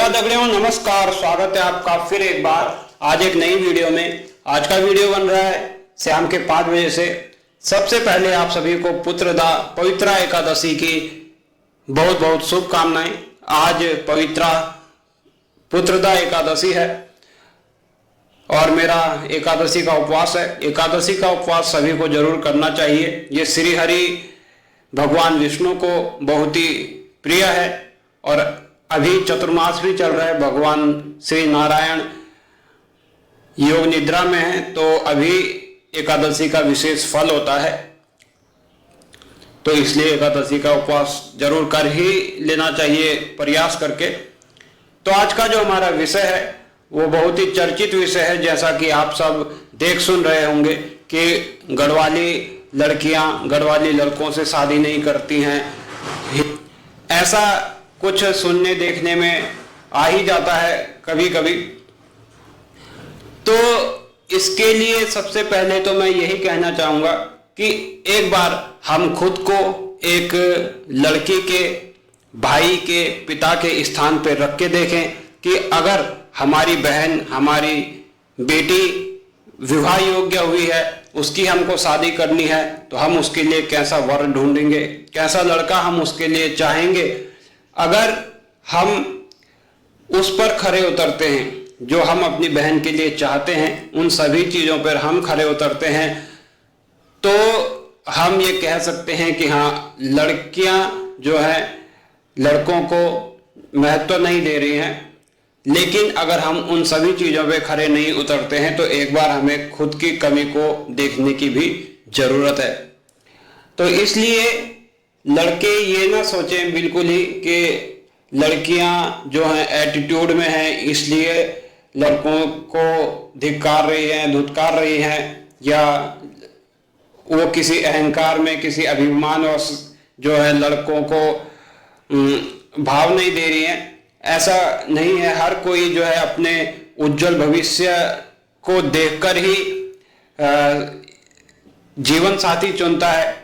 प्रिया दगड़ियों, नमस्कार। स्वागत है आपका फिर एक बार आज एक नई वीडियो में। आज का वीडियो बन रहा है शाम के 5 बजे से। सबसे पहले आप सभी को पुत्रदा पवित्रा एकादशी की बहुत बहुत शुभकामनाएं। आज पवित्रा पुत्रदा एकादशी है और मेरा एकादशी का उपवास है। एकादशी का उपवास सभी को जरूर करना चाहिए। ये श्री हरि भगवान विष्णु को बहुत ही प्रिय है और अभी चतुर्मास भी चल रहा है। भगवान श्री नारायण योग निद्रा में है, तो अभी एकादशी का विशेष फल होता है, तो इसलिए एकादशी का उपवास जरूर कर ही लेना चाहिए प्रयास करके। तो आज का जो हमारा विषय है वो बहुत ही चर्चित विषय है। जैसा कि आप सब देख सुन रहे होंगे कि गढ़वाली लड़कियां गढ़वाली लड़कों से शादी नहीं करती हैं, ऐसा कुछ सुनने देखने में आ ही जाता है कभी कभी। तो इसके लिए सबसे पहले तो मैं यही कहना चाहूंगा कि एक बार हम खुद को एक लड़की के भाई के पिता के स्थान पर रख के देखें कि अगर हमारी बहन हमारी बेटी विवाह योग्य हुई है, उसकी हमको शादी करनी है, तो हम उसके लिए कैसा वर ढूंढेंगे, कैसा लड़का हम उसके लिए चाहेंगे। अगर हम उस पर खरे उतरते हैं जो हम अपनी बहन के लिए चाहते हैं, उन सभी चीज़ों पर हम खरे उतरते हैं, तो हम ये कह सकते हैं कि हाँ, लड़कियां जो है लड़कों को महत्व नहीं दे रही हैं। लेकिन अगर हम उन सभी चीज़ों पे खरे नहीं उतरते हैं तो एक बार हमें खुद की कमी को देखने की भी ज़रूरत है। तो इसलिए लड़के ये ना सोचें बिल्कुल ही कि लड़कियां जो हैं एटीट्यूड में हैं, इसलिए लड़कों को धिक्कार रही हैं, धुतकार रही हैं, या वो किसी अहंकार में किसी अभिमान और जो है लड़कों को भाव नहीं दे रही हैं। ऐसा नहीं है। हर कोई जो है अपने उज्जवल भविष्य को देखकर ही जीवन साथी चुनता है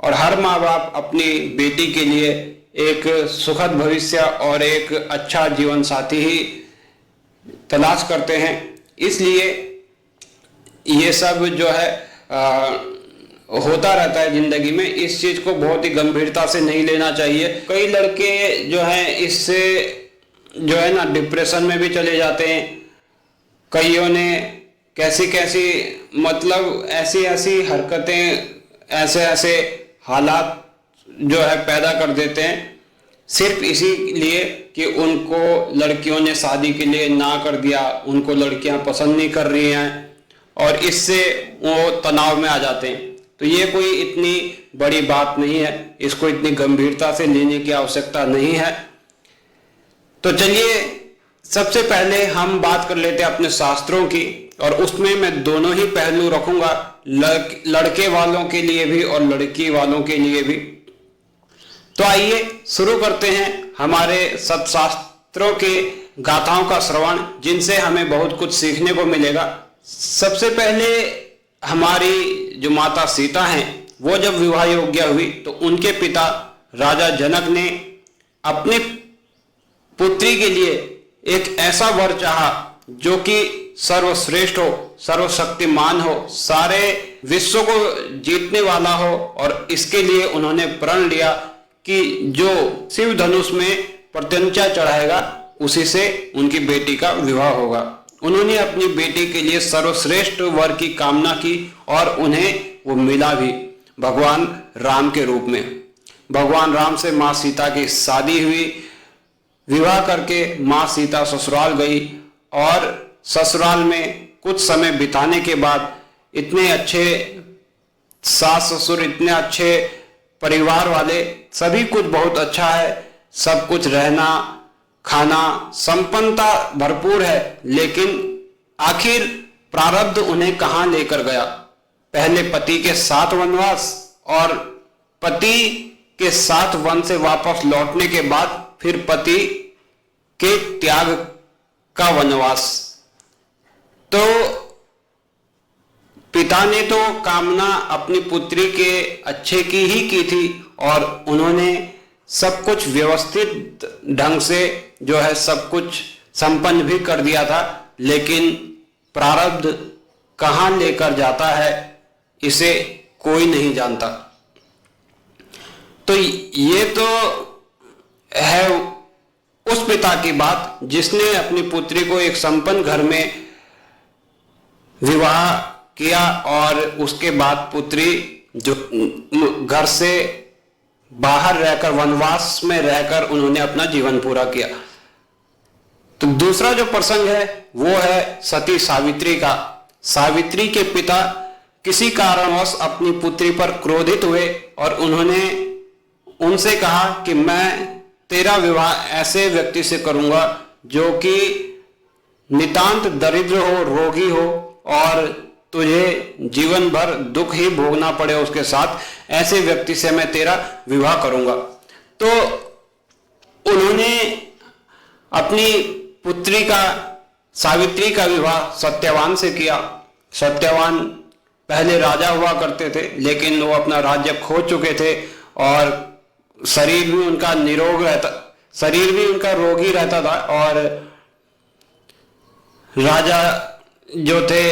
और हर माँ बाप अपनी बेटी के लिए एक सुखद भविष्य और एक अच्छा जीवन साथी ही तलाश करते हैं। इसलिए ये सब जो है होता रहता है जिंदगी में। इस चीज को बहुत ही गंभीरता से नहीं लेना चाहिए। कई लड़के जो हैं इससे जो है ना डिप्रेशन में भी चले जाते हैं। कईयों ने कैसी कैसी मतलब ऐसी ऐसी हरकतें, ऐसे ऐसे हालात जो है पैदा कर देते हैं सिर्फ इसीलिए कि उनको लड़कियों ने शादी के लिए ना कर दिया, उनको लड़कियां पसंद नहीं कर रही हैं और इससे वो तनाव में आ जाते हैं। तो ये कोई इतनी बड़ी बात नहीं है, इसको इतनी गंभीरता से लेने की आवश्यकता नहीं है। तो चलिए सबसे पहले हम बात कर लेते हैं अपने शास्त्रों की, और उसमें मैं दोनों ही पहलू रखूंगा, लड़के वालों के लिए भी और लड़की वालों के लिए भी। तो आइए शुरू करते हैं हमारे सत्शास्त्रों के गाथाओं का श्रवण, जिनसे हमें बहुत कुछ सीखने को मिलेगा। सबसे पहले हमारी जो माता सीता हैं, वो जब विवाह योग्य हुई तो उनके पिता राजा जनक ने अपनी पुत्री के लिए एक ऐसा वर चाहा जो कि सर्वश्रेष्ठ हो, सर्वशक्तिमान हो, सारे विश्व को जीतने वाला हो, और इसके लिए उन्होंने प्रण लिया कि जो शिव धनुष में प्रत्यंचा चढ़ाएगा उसी से उनकी बेटी का विवाह होगा। उन्होंने अपनी बेटी के लिए सर्वश्रेष्ठ वर की कामना की और उन्हें वो मिला भी भगवान राम के रूप में। भगवान राम से माँ सीता की शादी हुई। विवाह करके माँ सीता ससुराल गई और ससुराल में कुछ समय बिताने के बाद इतने अच्छे सास ससुर, इतने अच्छे परिवार वाले, सभी कुछ बहुत अच्छा है, सब कुछ रहना खाना संपन्नता भरपूर है, लेकिन आखिर प्रारब्ध उन्हें कहां लेकर गया। पहले पति के 7 वनवास और पति के 7 वन से वापस लौटने के बाद फिर पति के त्याग का वनवास। तो पिता ने तो कामना अपनी पुत्री के अच्छे की ही की थी और उन्होंने सब कुछ व्यवस्थित ढंग से जो है सब कुछ संपन्न भी कर दिया था, लेकिन प्रारब्ध कहाँ लेकर जाता है इसे कोई नहीं जानता। तो ये तो है उस पिता की बात जिसने अपनी पुत्री को एक संपन्न घर में विवाह किया और उसके बाद पुत्री जो घर से बाहर रहकर वनवास में रहकर उन्होंने अपना जीवन पूरा किया। तो दूसरा जो प्रसंग है वो है सती सावित्री का। सावित्री के पिता किसी कारणवश अपनी पुत्री पर क्रोधित हुए और उन्होंने उनसे कहा कि मैं तेरा विवाह ऐसे व्यक्ति से करूंगा जो कि नितांत दरिद्र हो, रोगी हो और तुझे जीवन भर दुख ही भोगना पड़े उसके साथ, ऐसे व्यक्ति से मैं तेरा विवाह करूंगा। तो उन्होंने अपनी पुत्री का, सावित्री का विवाह सत्यवान से किया। सत्यवान पहले राजा हुआ करते थे, लेकिन वो अपना राज्य खो चुके थे और शरीर भी उनका रोगी रहता था। और राजा जो थे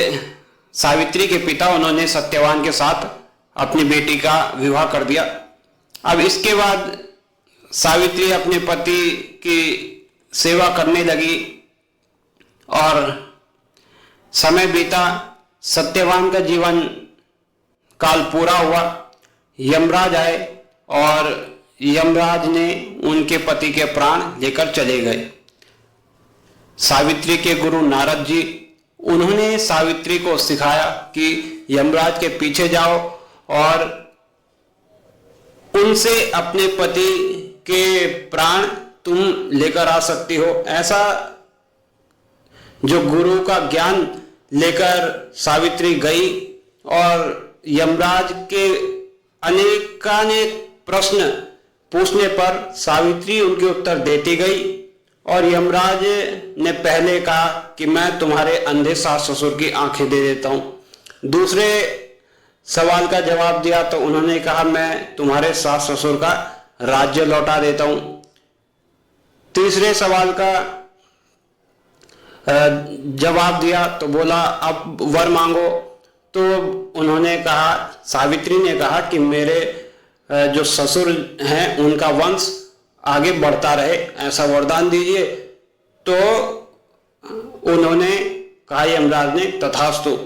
सावित्री के पिता, उन्होंने सत्यवान के साथ अपनी बेटी का विवाह कर दिया। अब इसके बाद सावित्री अपने पति की सेवा करने लगी और समय बीता। सत्यवान का जीवन काल पूरा हुआ। यमराज आए और यमराज ने उनके पति के प्राण लेकर चले गए। सावित्री के गुरु नारद जी, उन्होंने सावित्री को सिखाया कि यमराज के पीछे जाओ और उनसे अपने पति के प्राण तुम लेकर आ सकती हो। ऐसा जो गुरु का ज्ञान लेकर सावित्री गई और यमराज के अनेकानेक प्रश्न पूछने पर सावित्री उनके उत्तर देती गई। और यमराज ने पहले कहा कि मैं तुम्हारे अंधे सास ससुर की आंखें दे देता हूं। दूसरे सवाल का जवाब दिया तो उन्होंने कहा मैं तुम्हारे सास ससुर का राज्य लौटा देता हूं। तीसरे सवाल का जवाब दिया तो बोला अब वर मांगो। तो उन्होंने कहा, सावित्री ने कहा कि मेरे जो ससुर हैं उनका वंश आगे बढ़ता रहे, ऐसा वरदान दीजिए। तो उन्होंने कहा यमराज ने तथास्तु।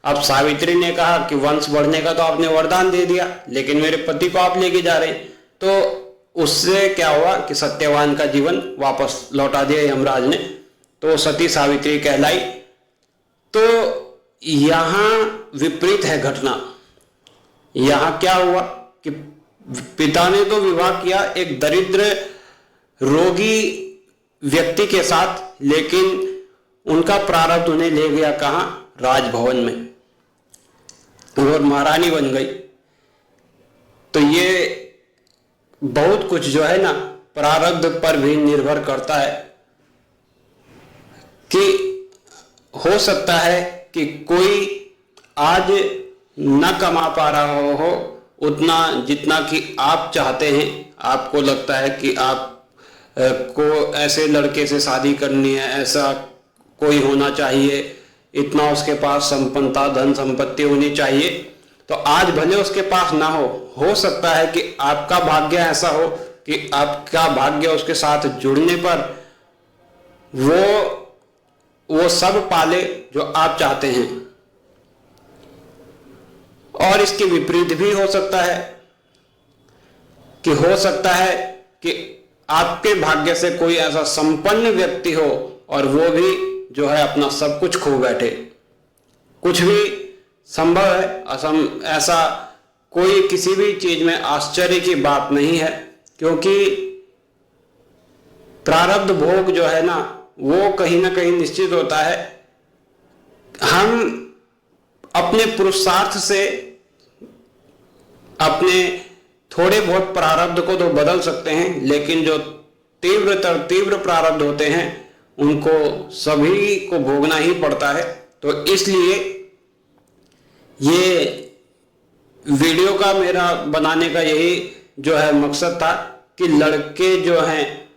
अब सावित्री ने कहा कि वंश बढ़ने का तो आपने वरदान दे दिया, लेकिन मेरे पति को आप लेके जा रहे हैं। तो उससे क्या हुआ कि सत्यवान का जीवन वापस लौटा दिया यमराज ने। तो सती सावित्री कहलाई। तो यहां विपरीत है घटना। यहां क्या हुआ कि पिता ने तो विवाह किया एक दरिद्र रोगी व्यक्ति के साथ, लेकिन उनका प्रारब्ध उन्हें ले गया कहां? राजभवन में, और महारानी बन गई। तो ये बहुत कुछ जो है ना प्रारब्ध पर भी निर्भर करता है कि हो सकता है कि कोई आज न कमा पा रहा हो उतना जितना कि आप चाहते हैं। आपको लगता है कि आप को ऐसे लड़के से शादी करनी है, ऐसा कोई होना चाहिए, इतना उसके पास संपन्नता धन संपत्ति होनी चाहिए। तो आज भले उसके पास ना हो सकता है कि आपका भाग्य ऐसा हो कि आपका भाग्य उसके साथ जुड़ने पर वो सब पाले जो आप चाहते हैं। और इसके विपरीत भी हो सकता है कि आपके भाग्य से कोई ऐसा संपन्न व्यक्ति हो और वो भी जो है अपना सब कुछ खो बैठे। कुछ भी संभव है। ऐसा कोई किसी भी चीज में आश्चर्य की बात नहीं है, क्योंकि प्रारब्ध भोग जो है ना वो कहीं ना कहीं निश्चित होता है। हम अपने पुरुषार्थ से अपने थोड़े बहुत प्रारब्ध को तो बदल सकते हैं, लेकिन जो तीव्र प्रारब्ध होते हैं उनको सभी को भोगना ही पड़ता है। तो इसलिए ये वीडियो का मेरा बनाने का यही जो है मकसद था कि लड़के जो हैं,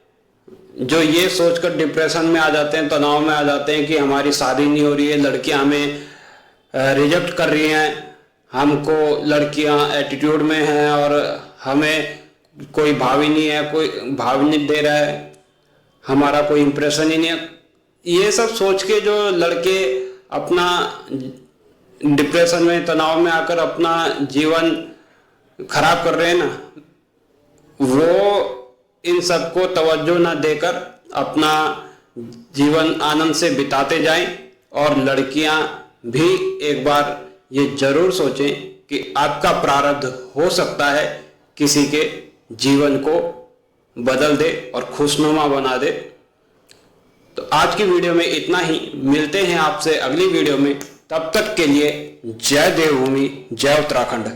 जो ये सोचकर डिप्रेशन में आ जाते हैं, तनाव में आ जाते हैं कि हमारी शादी नहीं हो रही है, लड़कियां हमें रिजेक्ट कर रही हैं, हमको लड़कियां एटीट्यूड में हैं और हमें कोई भाव ही नहीं है, कोई भाव नहीं दे रहा है, हमारा कोई इंप्रेशन ही नहीं है। ये सब सोच के जो लड़के अपना डिप्रेशन में, तनाव में आकर अपना जीवन खराब कर रहे हैं ना, वो इन सबको तवज्जो ना देकर अपना जीवन आनंद से बिताते जाएं। और लड़कियां भी एक बार ये जरूर सोचें कि आपका प्रारब्ध हो सकता है किसी के जीवन को बदल दे और खुशनुमा बना दे। तो आज की वीडियो में इतना ही, मिलते हैं आपसे अगली वीडियो में। तब तक के लिए जय देवभूमि, जय उत्तराखंड।